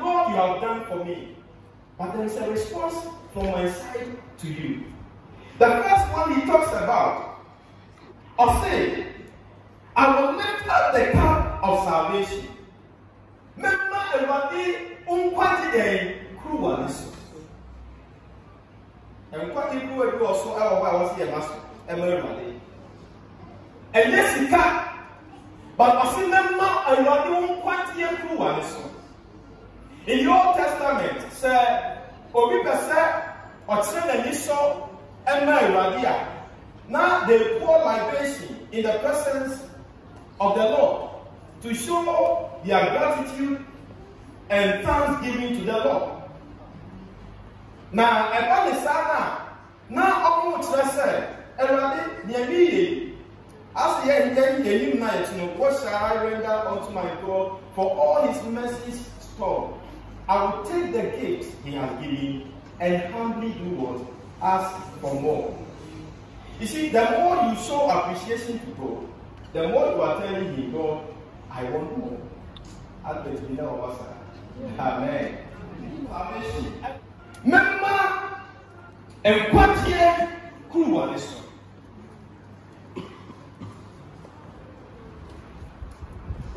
Lord, you have done for me. But there is a response from my side to you. The first one he talks about, or say, I will lift up the cup of salvation. Remember everybody unquantified cruelness. And quantified also our was here, Master, everybody. And yes, he can. But I see remember everybody unquantified cruelness. In the Old Testament, say, Obi Pesa, or Chen and Niso, and Maria. Now they pour libation in the presence of the Lord to show their gratitude and thanksgiving to the Lord. Now, Ebenezer, now almost said, everybody, near me, as the night, what shall I render unto my God for all his mercies stored? I will take the gifts he has given and humbly do what? Ask for more. You see, the more you show appreciation to God, the more you are telling him, God, I want more. Amen. Remember, and what here could one is.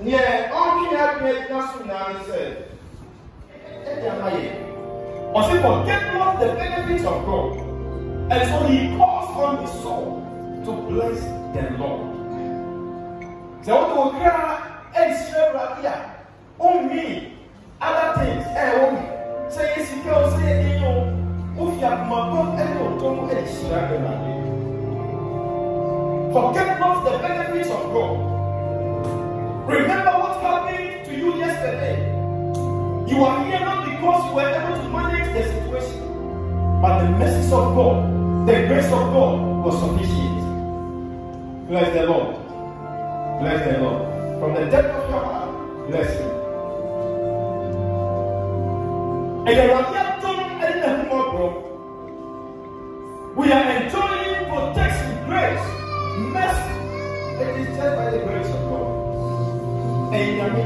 Yeah, all we have made nothing now said. Or say, forget not the benefits of God. And so he calls on his soul to bless the Lord. So what will cry, on me, other things, say, yes, you can say, you know, if you have my God, and you don't forget not the benefits of God. Remember what happened to you yesterday. You are here not because you were able to manage the situation, but the mercy of God, the grace of God was sufficient. Bless the Lord. Bless the Lord. From the depth of your heart, bless him. And we are enjoying protection, grace, mercy. It is just by the grace of God. Amen.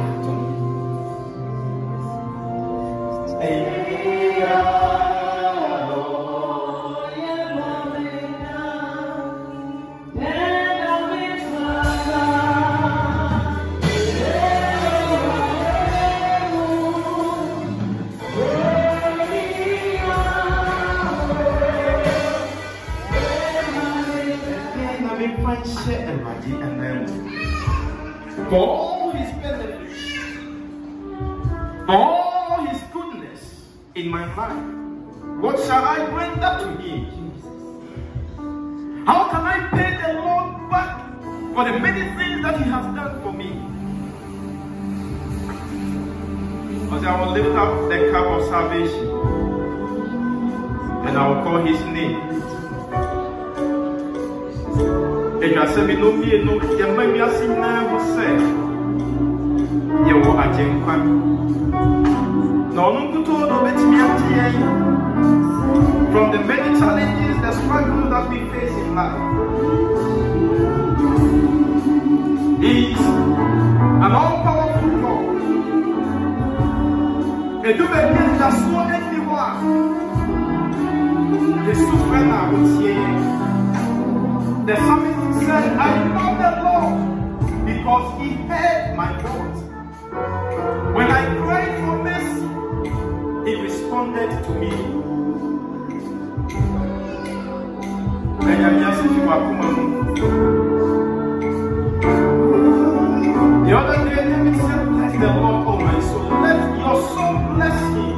For all his benefits, for all his goodness in my life, what shall I render to him? How can I pay the Lord back for the many things that he has done for me? Because I will lift up the cup of salvation and I will call his name. And I said, no, me, no, you may be asking now, say, you will attend one. No, no, to from the many challenges, the struggles that we face in life. He is an all-powerful God. And do the things that so anyone. The sovereign would say, the psalmist said, I love the Lord because he heard my voice. When I cried for mercy, he responded to me. The other day, David said, bless the Lord, oh my soul. Let your soul bless him.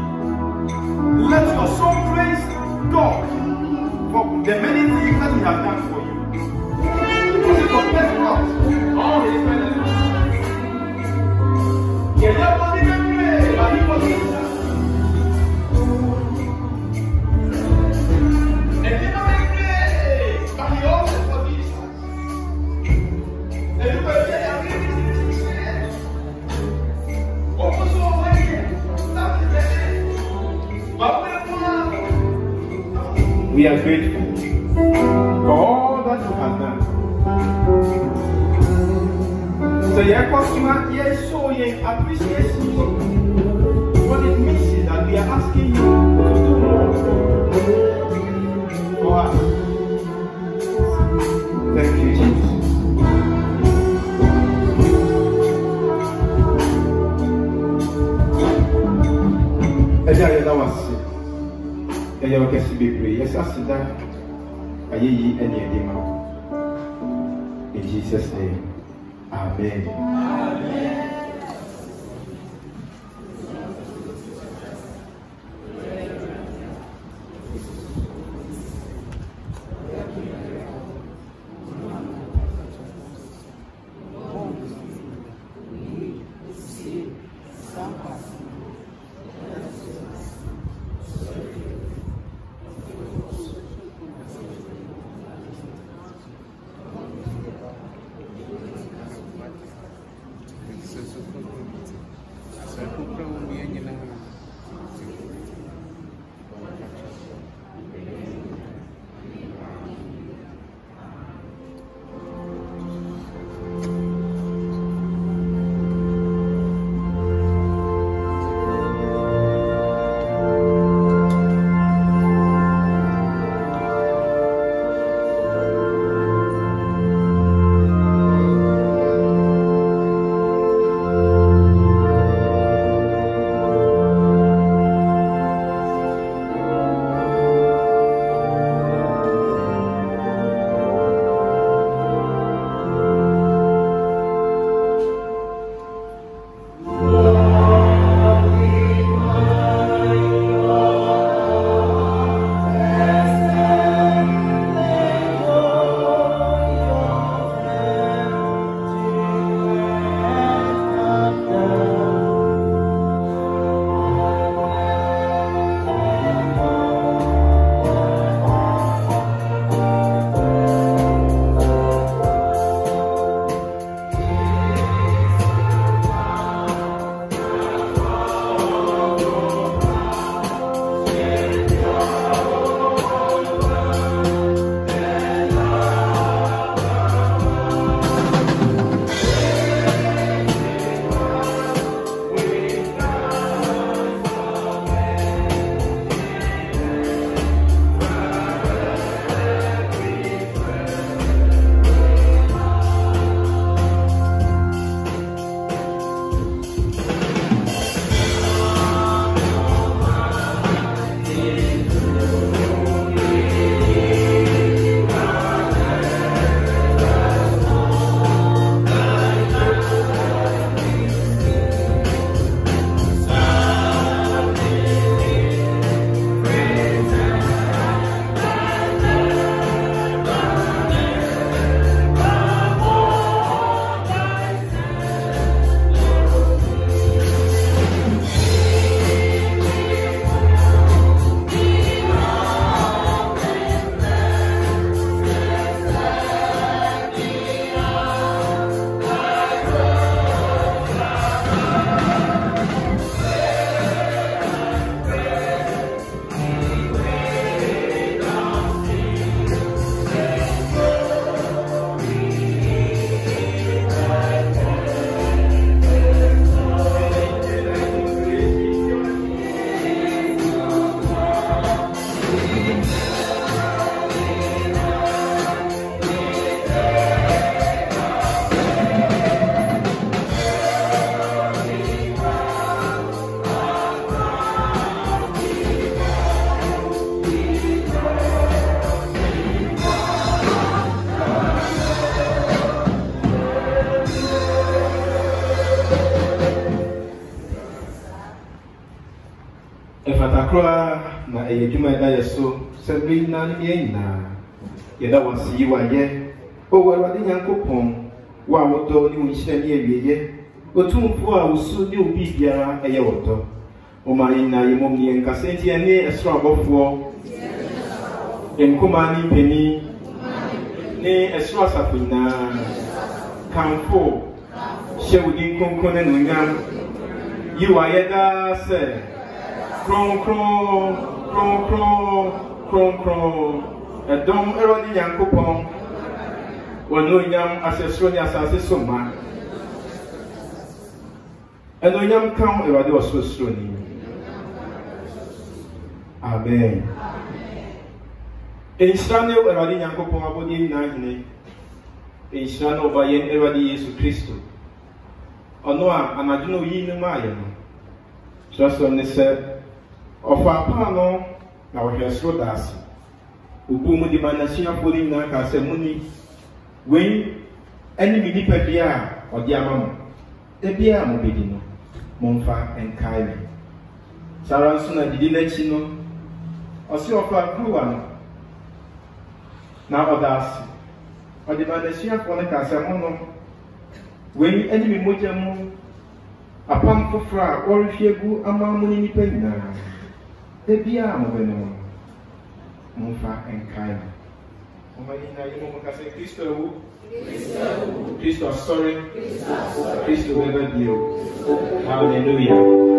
Let your soul praise God for the many things that he has done for you. Forget not all his benefits. Yeah, that one didn't pray, but he was in that. And he not pray, but he also forgives us. And you can say, I'm living in this share. Almost all way, that is the end. But we are grateful for all that you have done. So, yeah, because you show your appreciation what it means Thank you, Jesus. That was it. You can see be yes, I see that. Aye, any in Jesus' name, Amen. Amen. Akra na eyedwuma da yeso Sabrina ni na yeda wasi waye o warade Nyankopon wa wodo ni unhyira ni awieye otumfo a usu ni obi biara eye wodo o mari na yemom ni enkasenti ene esro abofo enkoma ni peni ni esro asafina kanfo shewudi konkon na ngam yiwa yeda se Kron, a dom erodi Nyankopon, wano yam asesro ni asase soma. Eno yam kam erodi ososro ni. Amen. Enshane Eradi Yakopon Abodi Nahine. Enshane Obayen Eradi Yesu Christo. Onoa Amaduno Yin Maya. Just on the set of our panel, now we have slow das. Ubumu di Manashia Poli Naka Semuni. When any mini pedia or diamamo. Ebia Mobidino. Monfa and Kaili. Saransuna Didinechino. Osi of our crew. Now, that's or the Manashia for the Casamono. When enemy Mojamu upon Fufra or if you go among Munipena, the Biamo Monfa and Kaila. Christo, sorry, Christo, never deal. Hallelujah.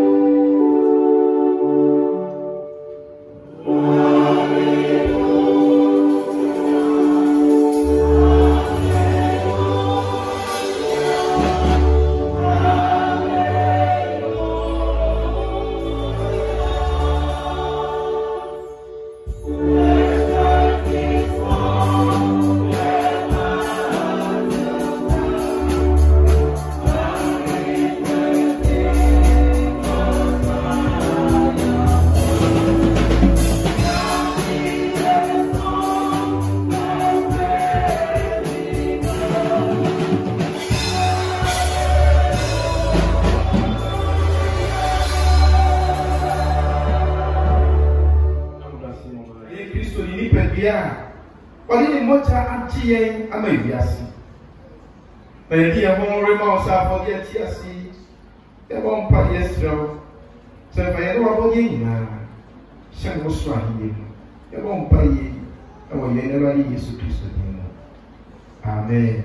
Amen.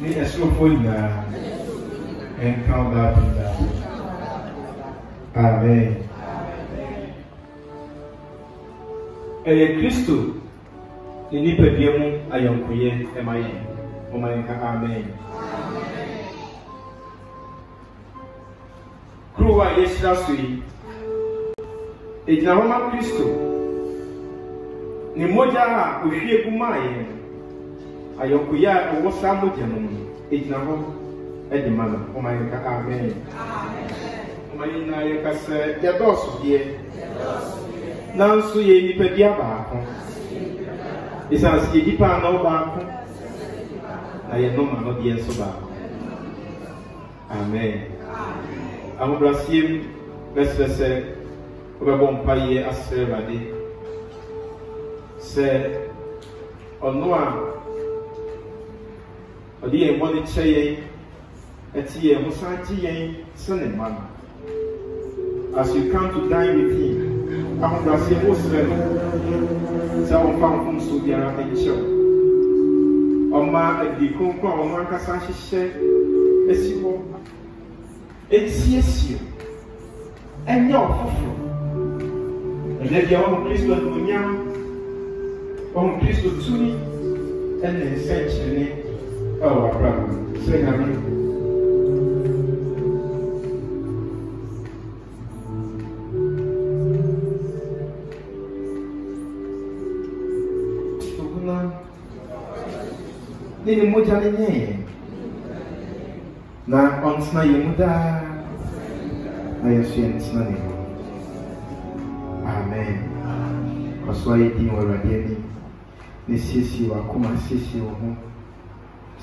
Need a slow point now and count that and that. Amen. Christo, the Nipedium, I am Kuyen, M.I.N. Oh my God, Amen. Crew, yes, last week. It's now Christo. Nimoja, we hear Gumayan. Ayokuya, or what some would you it's now Eddie Mother. Oh my God, Amen. Oh my God, said, your doors here. Now, so ye Nipediaba. It's as ye depend no back. I am no man not the answer back. Amen. I will bless him. Let's say, we won't pay a survey. Say, on no or the embodied say, at the Musanti, son and man. As you come to dine with him, I will bless him most some found from Sudia and show. Oma at the Conco, or Mancasashi said, as you walk. It's yes, you and your and let your own Christ with Munyam, own Christ with Suni, and then essentially, oh, our brother, say, Amen. Nini moja nenye na onsna yemuda na yesu ensna ne amen oswaye din warade ni ne sisi wa kuma sisi wo ho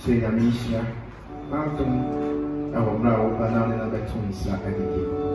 so ya mishia atom awo bra wo bana na betum sa adidi.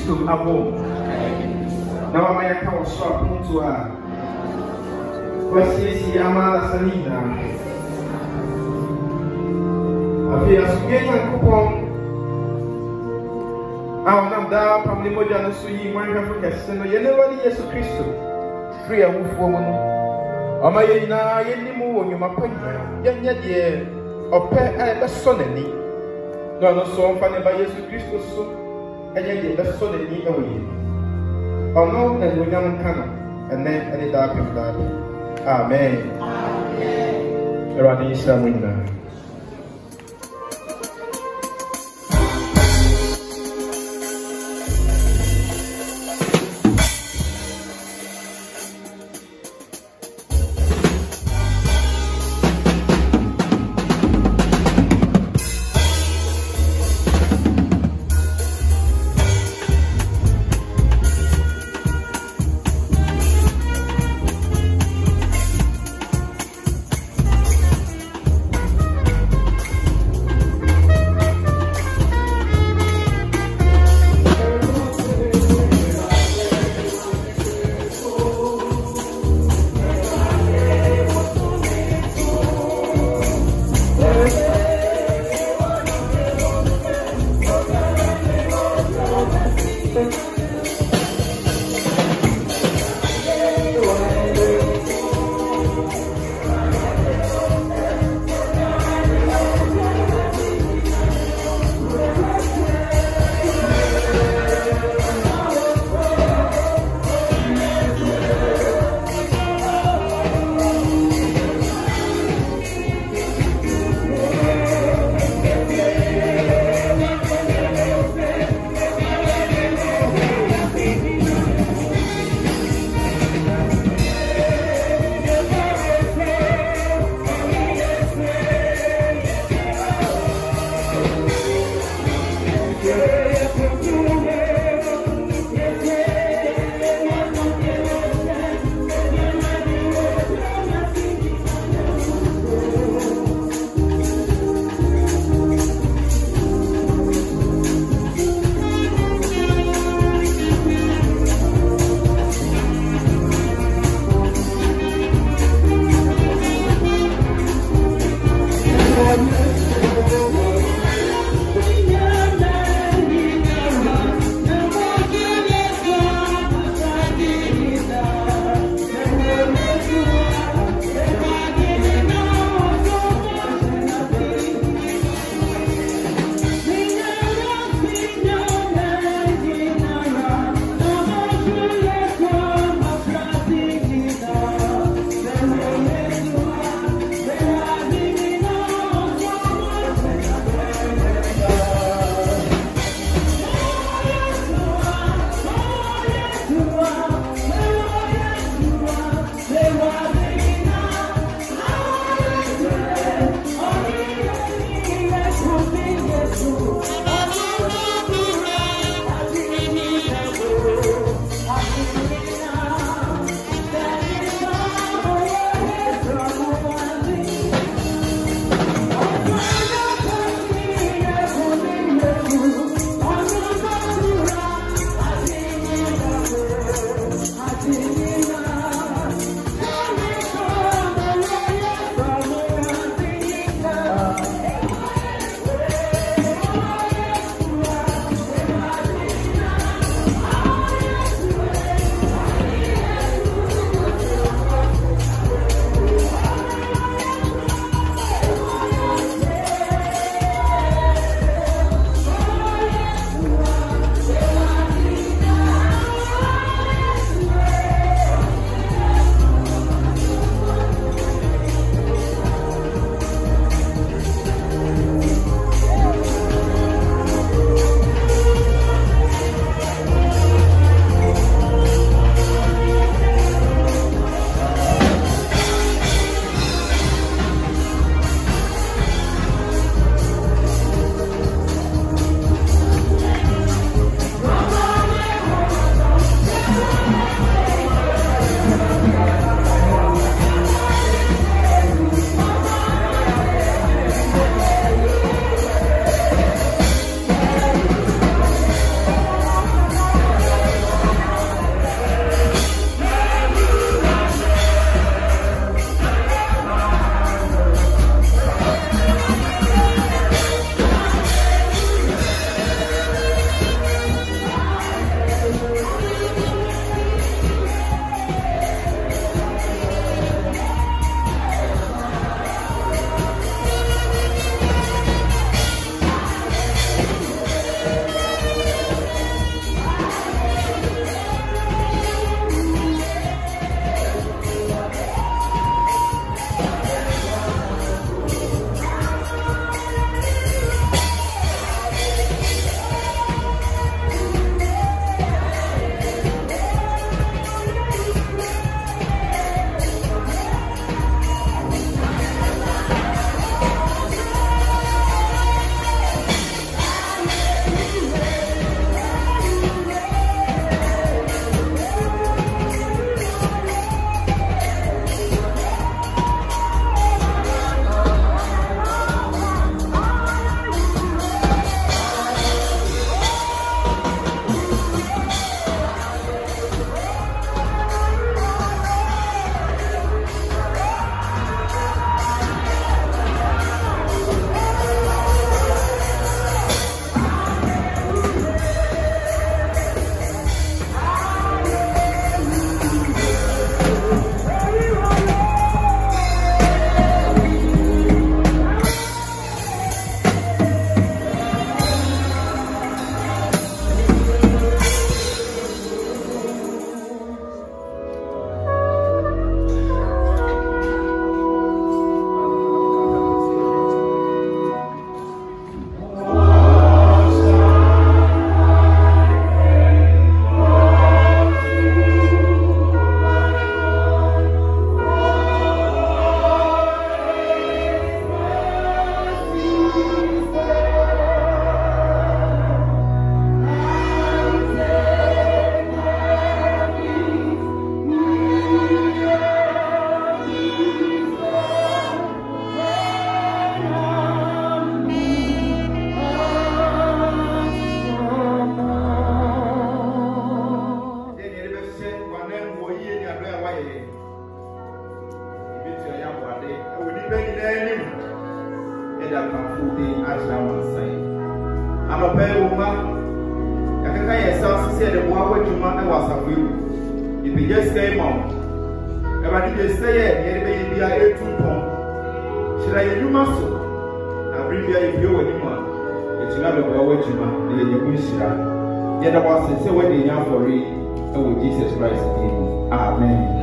Kristo abo. Na mama yaka wo so apuntu a. Wasisi amala sanina. Afia sugenya Akropong. Nam da pamni moja no suyi mwanga fuka seno yene wali Yesu Kristo. Free a wufu mo no. Ama ye na ye ni mu wonyuma panya. Yenya de ope a be so nani. No no so mfa ne ba Yesu Kristo so. Enya de be so nani e wo ye. Ono na wonyam kana. Ene ene da pem da. Amen. Amen. Erani samina. why I am one day. I will be very name. And I can food as I was saying. I'm a pale woman. I can tell yourself, said the one you was a will. If you just came on, if I did say, maybe I ate 2 pounds. Should I do muscle? I bring you if you were one. It's not a way to man, the Yusra. Yet I was to say when they are for it, with Jesus Christ. Amen.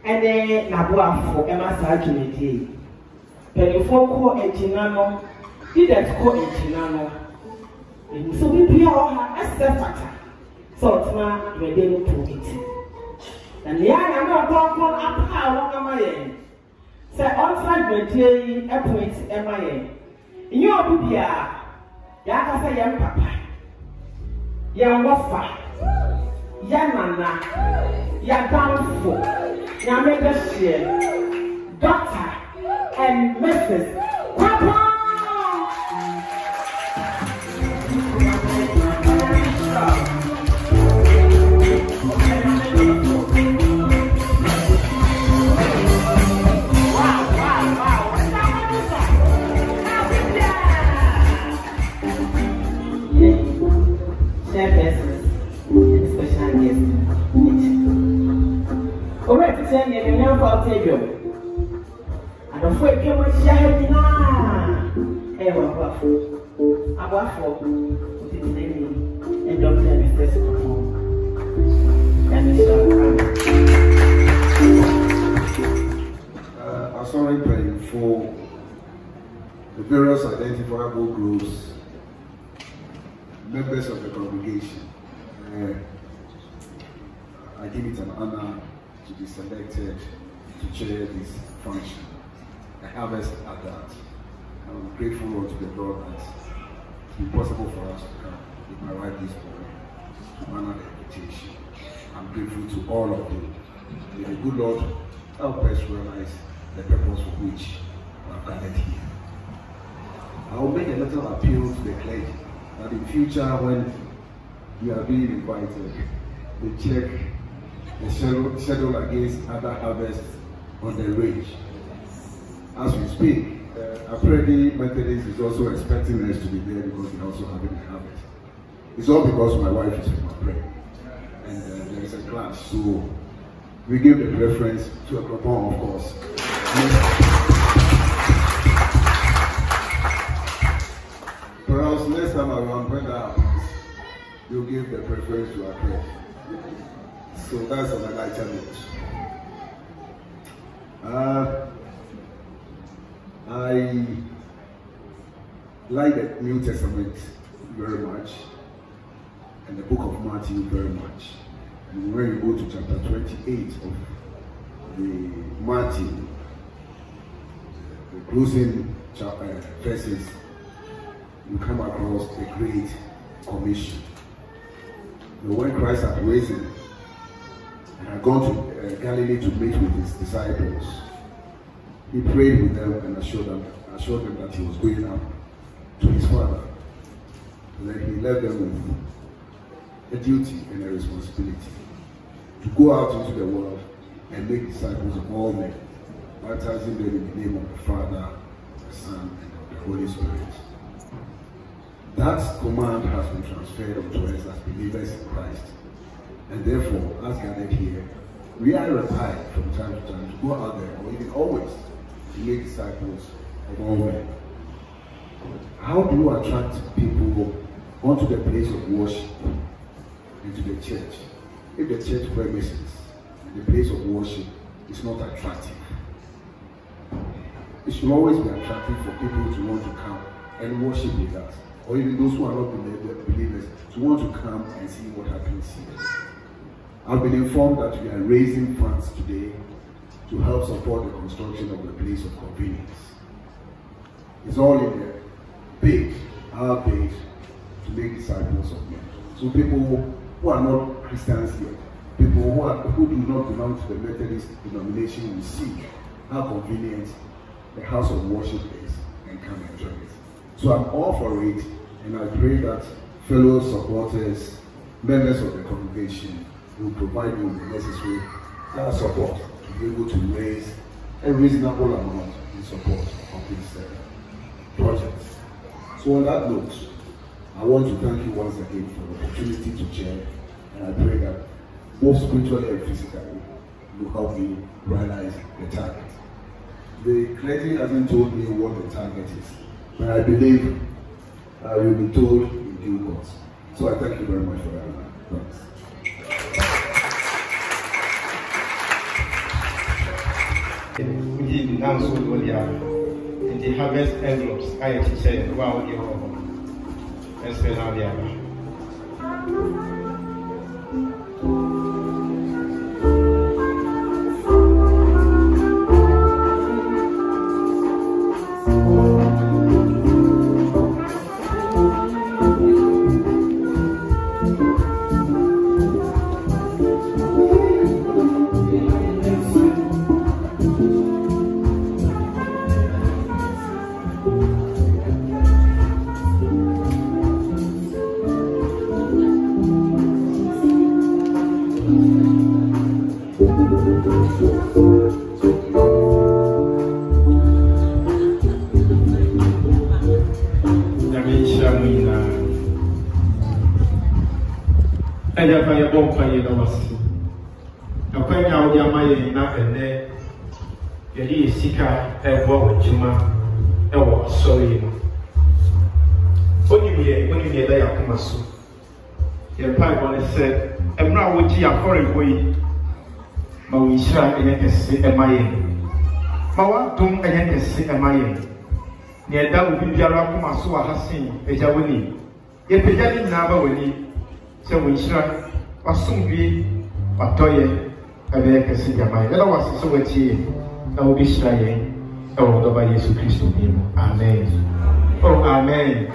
And then Nabua for Emma Sargent. Penny for co and Chinano, did that co and Chinano. So we pay all her as the factor. So it's not ready to it. And the other not going up how long am I? Say outside the day, a point am I? In your Bibia, Yaka say young papa, young wafa, young nana, young downfall. Now make us share Doctor and Mrs. Papa. Special guest. Alright, send you a for Tavio. I don't feel you much shy now. Ever waffle. A waffle with its name and Dr. Ebenezer. I'm sorry, praying for the various identifiable groups, members of the congregation. I give it an honor to be selected to chair this function. I harvest at that. I'm grateful unto the Lord that it's been possible for us to come with my wife this morning to honor the invitation. I'm grateful to all of you. May the good Lord help us realize the purpose for which we are gathered here. I will make a little appeal to the clergy that in future when you are being invited, they check the schedule against other harvests on the range. As we speak, Akropong Methodist is also expecting us to be there because they're also having a harvest. It's all because my wife is from Akropong, and there is a clash, so we give the preference to Akropong, of course. Perhaps next time around, when that happens, you'll give the preference to Akropong. So that's on a lighter note. I like the New Testament very much and the book of Matthew very much. And when you go to chapter 28 of the Matthew, the closing verses, you come across the Great Commission. When Christ had risen and had gone to Galilee to meet with his disciples, he prayed with them and assured them that he was going up to his Father. And then he left them with a duty and a responsibility to go out into the world and make disciples of all men, baptizing them in the name of the Father, the Son, and of the Holy Spirit. That command has been transferred unto us as believers in Christ. And therefore, as gathered here, we are required from time to time to go out there, or even always, to make disciples of all men. How do you attract people onto the place of worship, into the church? If the church premises, the place of worship is not attractive, it should always be attractive for people to want to come and worship with us, or even those who are not believers to want to come and see what happens here. I've been informed that we are raising funds today to help support the construction of the place of convenience. It's all in the bid, our bid, to make disciples of men. So people who are not Christians yet, people who do not belong to the Methodist denomination will see how convenient the house of worship is and come and join it. So I'm all for it, and I pray that fellow supporters, members of the congregation, will provide you with the necessary support to be able to raise a reasonable amount in support of this project. So on that note, I want to thank you once again for the opportunity to chair, and I pray that both spiritually and physically will help me realize the target. The clergy hasn't told me what the target is, but I believe I will be told in due course. So I thank you very much for that. Thanks. We now so the harvest envelopes. I said, wow, you're home. Let's spend our day. ɛbɛyɛ kɛse gyama yɛn. Ɛna wɔasesa wɔakyi na wɔbɛhyira yɛn ɛwɔ ɔdɔba Yesu Kristo din mu. Amen. Oh, amen.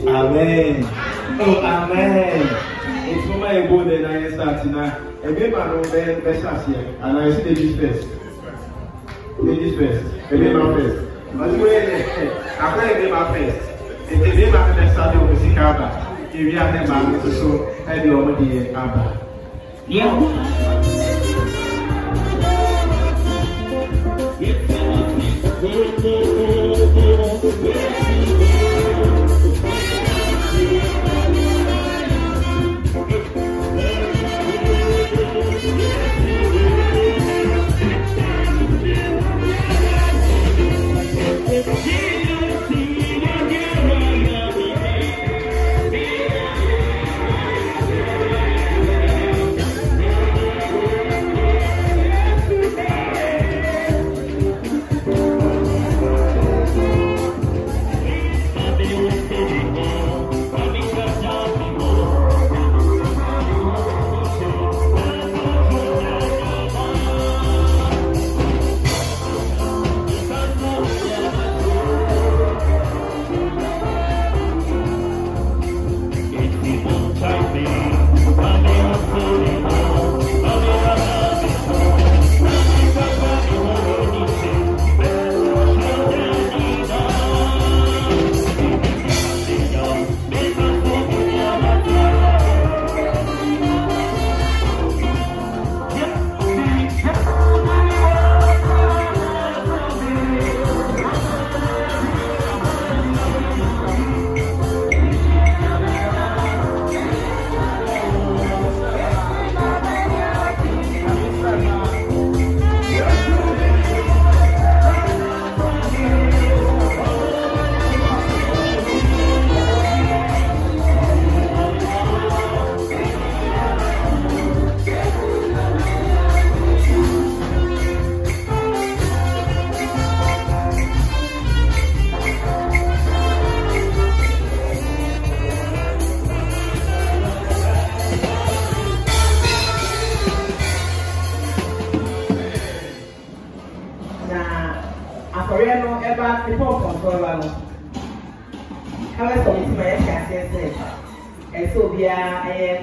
Amen. Oh, amen. It's for my board and I start now. A baby, I know best here, and I say this first. Ladies first. A baby, first. But I play my first. It is a baby that started with the Abba. If you have a man, so I do already Abba. Yeah.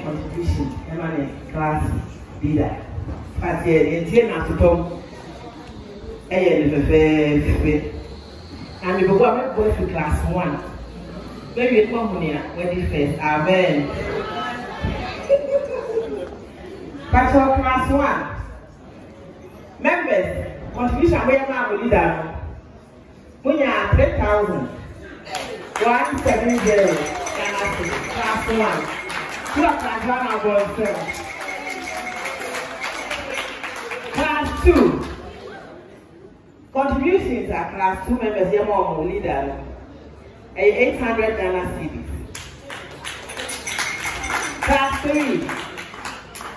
Contribution, class leader. But yeah, to come. And we go to class 1. Maybe come here when you first. Amen. But for class 1, members, contribution we are leader. We are 3,000. 170. Class 1. Class 2. Contributions are class 2 members, your mom leader, 800 Ghana cedis. Class 3,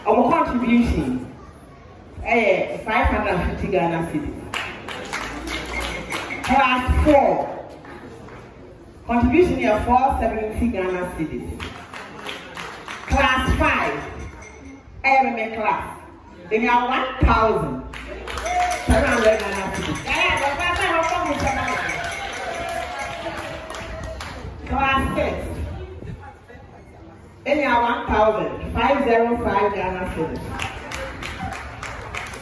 our contribution, 550 Ghana cedis. Class 4, contribution here 470 Ghana cedis. Class 5, MMA class, they have 1,700 Ghana cedis. Class 6, they have 1,505 Ghana cedis.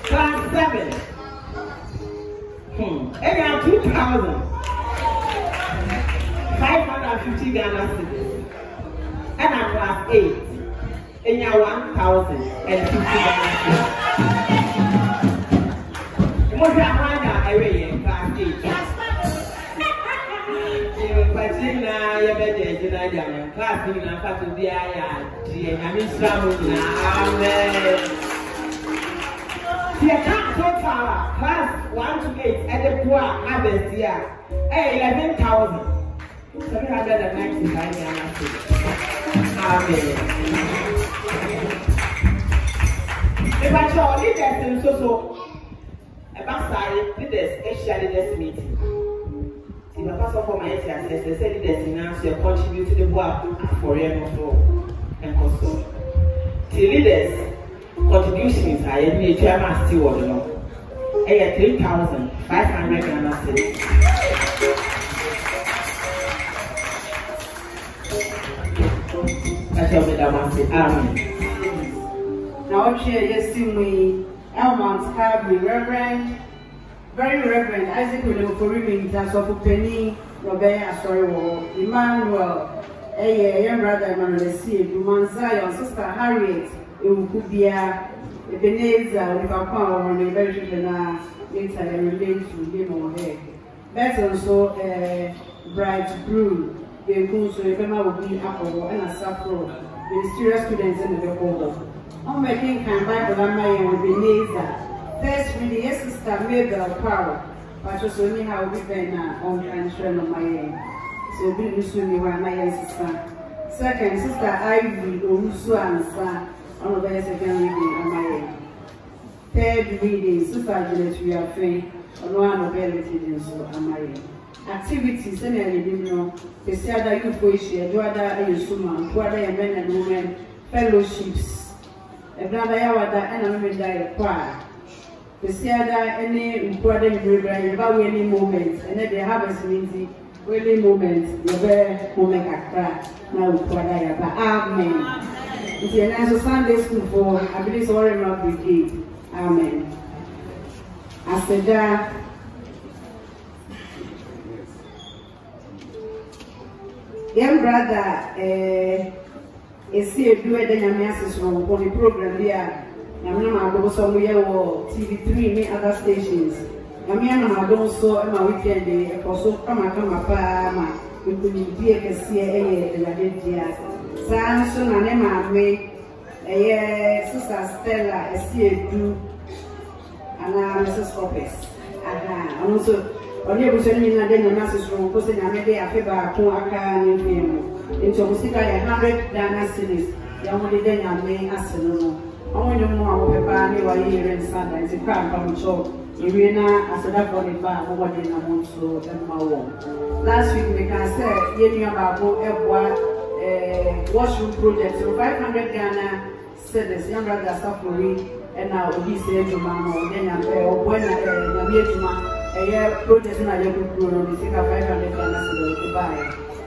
Class 7, they have 2,550 Ghana cedis. And at class 8, in your 1,050 Ghana cedis. What you find out every year, class 8. But in your bed, class 8, and part of the aya, I mean, amen. The account total, class 1 to 8, at the poor harvest year, 11,000. 795 Ghana cedis. Amen. If I show leaders in so about leaders, leaders meeting. If I pass off for my SCS, they say leaders in answer contribute to the work for and custom. The leaders contributions are every chairman still or no. 3,500 Ghana cedis. Now, yes, we Elmont Calvary, Reverend, very Reverend Isaac William for Penny, Robert, Emmanuel, young brother Emmanuel C. Duman Sister Harriet, Ukubia, Ebenezer, with our power on the version later and relate to him or her. That's also Bright Brew. The goons will be Apple and a Safro, the serious students in the Bible. On my king can Bible and my Ebenezer. First reading, yes, Sister Mabel Power, but also only how we been on transfer on my end. So be listening to my sister. Second, Sister Ivy, Orusu and Sa, on the second reading on my end. Third reading, Sister Janet, we are free, on one of the readings on my end. Activities and anything, you know, the Sada Yupoishi, Duada, Yusuma, Duada, and men and women, fellowships, a brother Yawada, and a women die choir. The Sada, any important river, about any moment, and then they have a sminty, really moment, the very moment I cry, now Duada, but amen. It's a nice Sunday school for, I believe, sorry, not brigade. Amen. I said that. Young brother, is here doing the message from the program here. I'm not going to go TV3 and other stations. I'm not going to go on my weekend. Also, come up, we could be a CIA. Samson and Emma May, Sister Stella, is here do, and Mrs. Lopez. And also. Only was sending a dinner message from Cousin Amede Afeba Kuaka and into Musika 100 Ghana cedis. Yamudi then I may ask no. Only more of a banner or year and Sunday, the crowd from show. Irina, as a dog on the bar, over the Namonso and Mawo. Last week, we can say, Yenia Babu, Ebwa, washroom project, so 500 Ghana cedis, young brother Safari, and now he said to Mamma, then I'm when I project in a young crew on the 500 Ghana cedis to buy.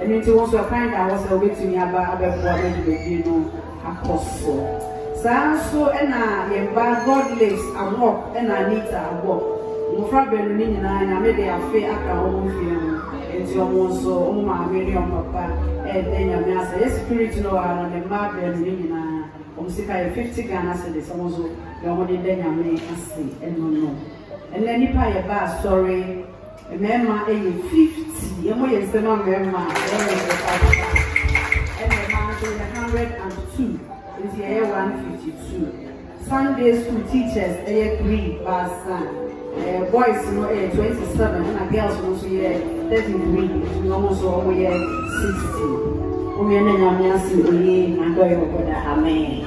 And it also find out what's a bit to me about apostle. So, and I God lives and walk, and I need to walk. No problem, and I made a fair account and your monso, my million papa, and then your master, spirit no one on the map and 50 Ghana cedis, also your money then I may see and no. And then you pay a bar story, a member 50, and we is the number and a man 102. Is the year 152. Sunday school teachers, 3 boys, 27, and girls, 33, almost all 60. Women and amen.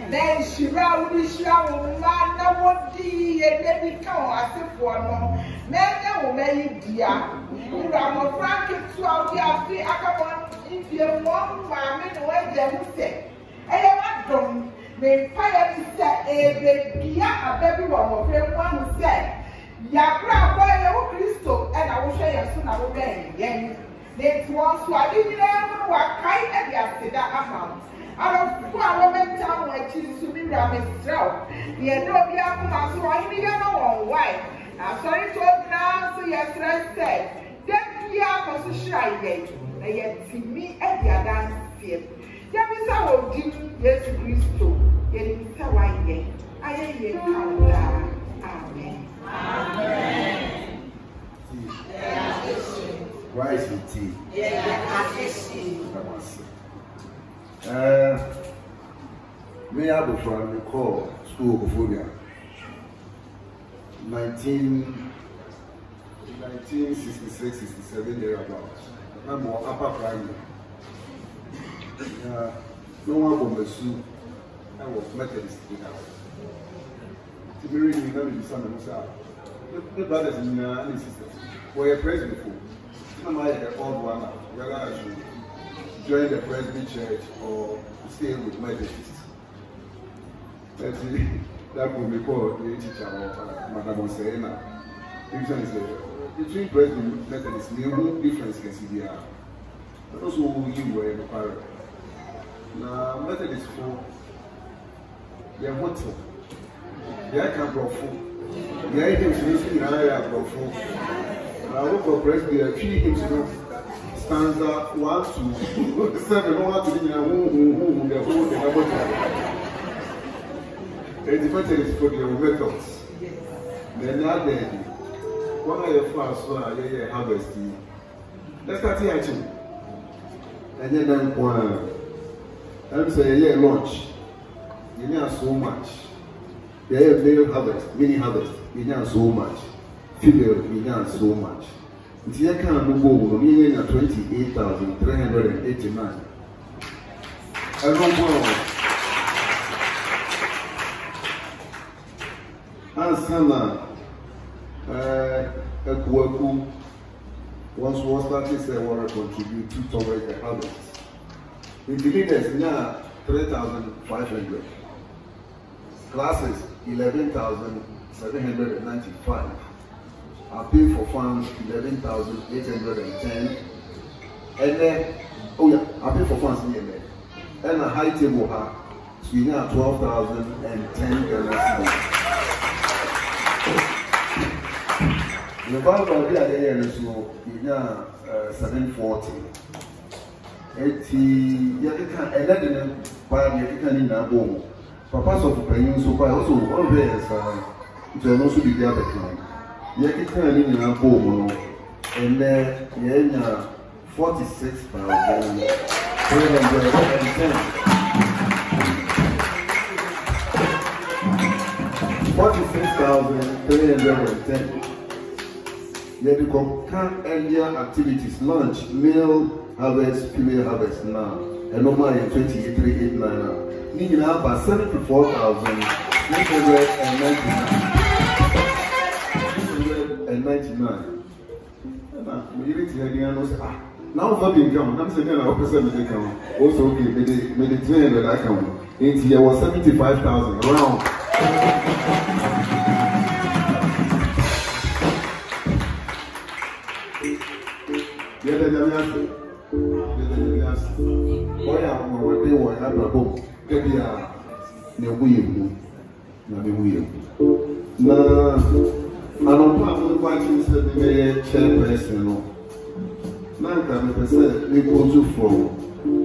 Then she ran with the shower, man, that would be a baby cow as if one more. Men will make dear. You are more frank to our dear. I come on if you want my men where they say. I am not done. May fire be set a baby, a baby one who said, Yakra boy, Christo, and I will show you soon. I will be. They want to I didn't know what kind of that amount. I don't want to tell my children to be Ramestrow. You know, we have to so I didn't know why. I'm sorry to now, so yesterday said, then we are for so shy day. And yet, see me at the dance here. There is our duty, yes, Christo. Getting Hawaii. I am here. Amen. Amen. Why is it tea? Me have a friend called school of Phobia. 1966, 67 thereabouts. I'm more upper primary. No one from the soup. I was Methodist in our. To be really done with son and Musa. The brothers and sisters were praised before. Some I had old one, whether I should join the Presby Church or stay with Methodists. That would be called the teacher of Madame Serena. Between Presby and Methodists, no difference can see here. But also, you were in the parent. Now, Methodists for their motto. They are come from food. They are hymns in the area of food. I work for Presby, a few hymns, stanza 1 to 7, no one to be in a room, the whole thing. The Methodist for their methods. Then now, one of your first one, harvesting. Let's start here, too. And then, I'm saying, lunch. You know so much. They have male harvest, mini harvest. You know so much. Female, you know so much. It's here kind of go over 28,389. I don't know. And Sana, Akuapemannual, once was started, they want to contribute to towards the harvest. In the leaders now 3,500. Classes 11,795. Appeal for funds 11,810. And then, oh yeah, appeal for funds near there. And a high table so you now 12,010 dollars. The Bible here is 740. Papa of Penny, so by also always it will also be the other kind. Yakitan in a home, and then 46,000. 46,310. Yet you can earlier activities, lunch, male harvest, female harvest now, and normal in 28,389. Meaning about 74,999. Now for the income, I'm saying I was income. Also, okay, made it 300 account. In here was 75,000 around.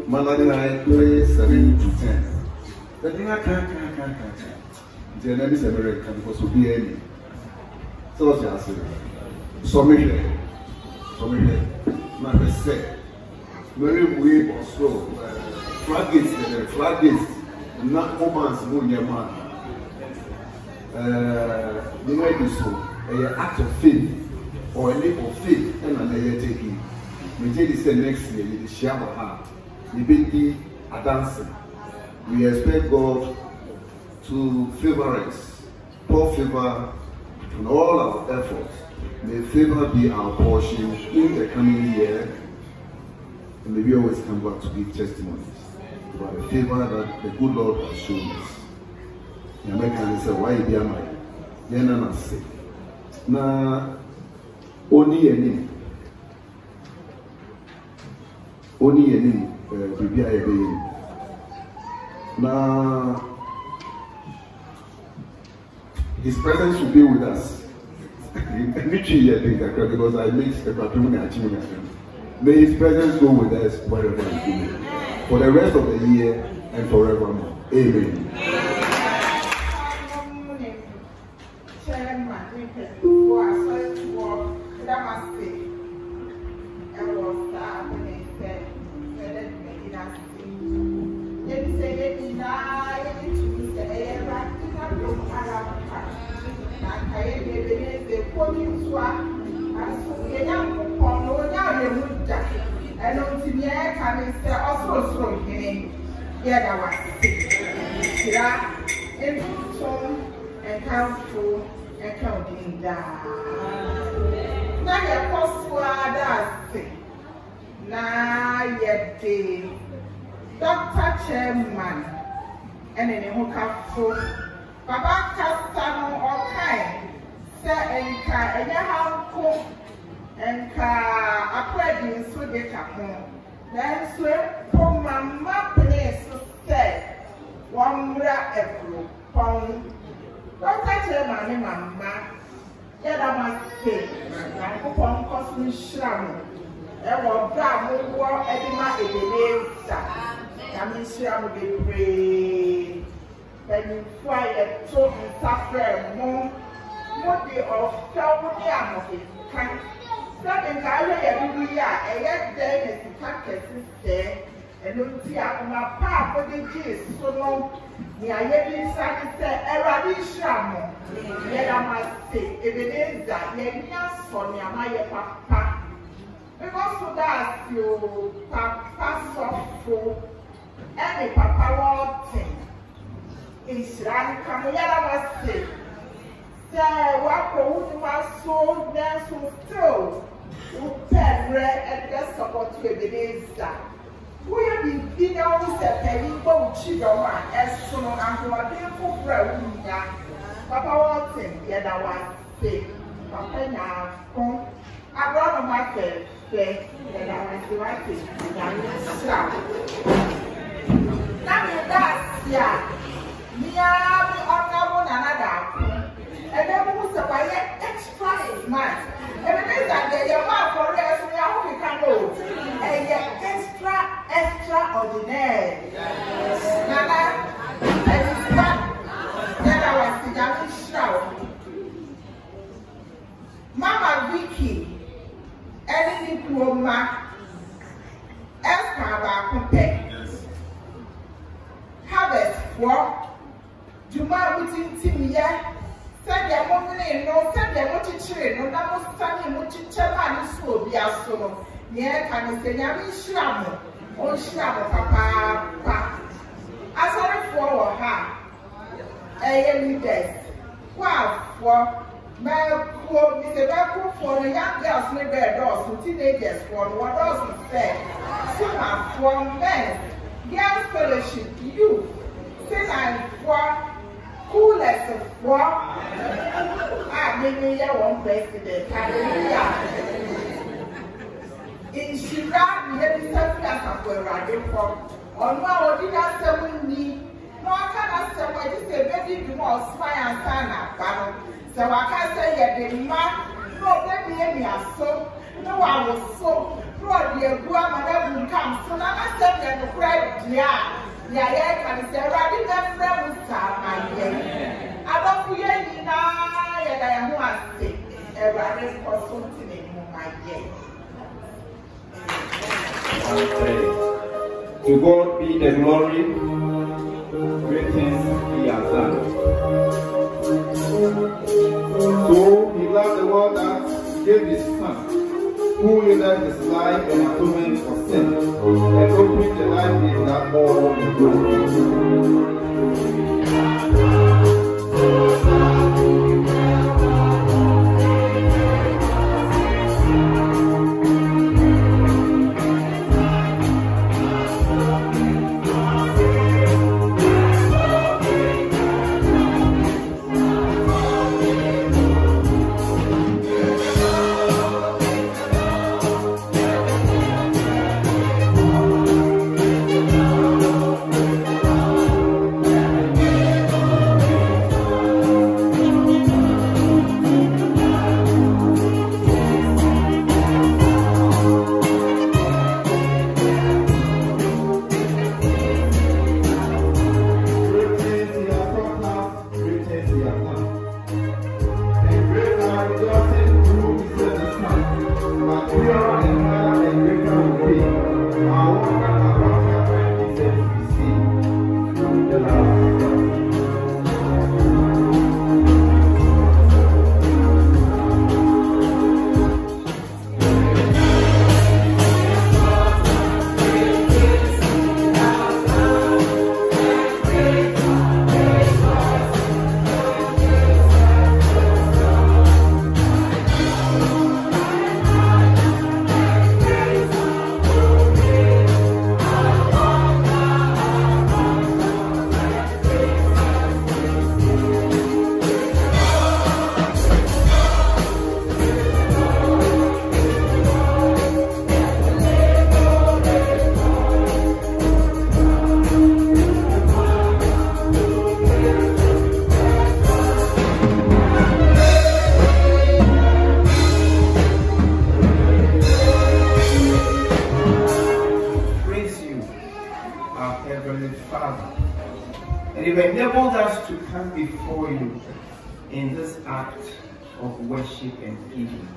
Malachi 7 to 10. The thing I can't. The enemy is American because we be any. So what's your answer? Somewhere. Like I said, very weak or so. Floodgates, not romance, moon, your man. The way you so, an act of faith or a leap of faith, and they taking. We take this next year, the share of heart. The baby are dancing. We expect God to favor us, pour favor on all our efforts. May favor be our portion in the coming year. And may we always come back to give testimonies about the favor that the good Lord has shown us. The Americans say, why be a man? Then I say, now, only a name. Now, His presence should be with us. Because I mix the patrimony. May His presence go with us wherever we go, for the rest of the year and forevermore. Amen. Dr. Chairman, and in the hook Baba Castano or kind, Sir Enka, and Yahanko, and Akuapemannual, so get a home. Then swear, poor mamma place said, one Akropong. Dr. Chairman, mamma, yet I must say, Akropong cost me sham. There was Bravo war Ebenezer. I'm be brave. When you quiet, so you suffer more of California. Seven Galley every year, and yet then it's the practices there, and don't see my papa for the G's so long. Near every Saturday, every shamo. Yet I must say, Ebenezer, yes, Sonia, my papa. Because of that, you papa soft. Any papa walking is running. Come here, I must say. Say, what was so there so still? Who said, and just support to Ebenezer. We have been dinner with a penny boat, children, as soon as I'm beautiful friend. Papa walking, yet I was say, Papa now, come. I brought on my face, and I was writing, and I was shout. Now that's yeah. Me are honorable and another. And then who's a extra smart. extraordinaire. Nana, and it's not that I was the young shout. Mama Vicky, any diploma, Esquire, harvest for Juma within Timia. Send your woman in, no, send your much children, no, not standing much chairman is so be as so. Yeah, can you say, Yami Shram, oh, Shram, Papa. As I for her, I am death. Wow, for my quote, Mr. Baku for the young girls, maybe doors, to teenagers, for what else is said. So, for men, girls' fellowship, youth, say, I'm for. Coolest of what? I maybe you one president. Hallelujah. In Shira, we have the selfie as a radio for. On my ordinary 7 weeks, no, I cannot say what you say, baby, do more smile and sign up. So I can't say, yeah, the man, no, baby, me are so. No, I was so. Lord, dear, go on, madam, will come. So now I said, yeah, the bread, yeah. Yeah, can say, Raddy, that friend with Sam, my dear. I don't hear you now, and I am one thing. A Raddy for something in my dear. To God be the glory, great things He has done. So He loved the world that He gave His Son, who yielded His life and atonement for sin, and opened the life in that all will go. And You've enabled us to come before you in this act of worship and giving.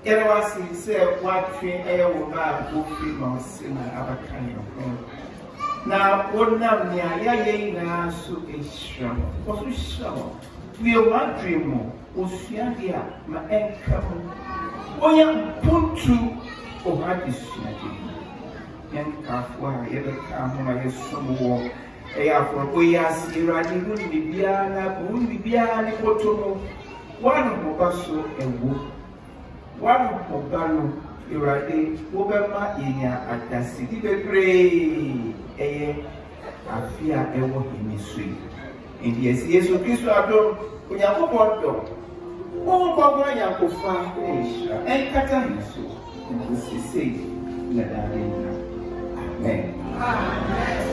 Everyone said, what train air will buy go free my sin and other kind of thing. Now, what now, yeah, so a shram. What's we shram? We are one dream more. Oceania, my anchor. Oh, yeah, put to Ohadis. Young Kafwa, ever come when I have some war. Oyas, Iradi, would be Biana, Potomo. One of Mobaso and Wood. One of Mobano, Iradi, Obama, Inya, at the city, I fear ever in his sweet. And yes, so Christo Adon, when you have a bottle. Oh, Baba Yakofa, and Cataniso, and this is safe. Amen. Amen.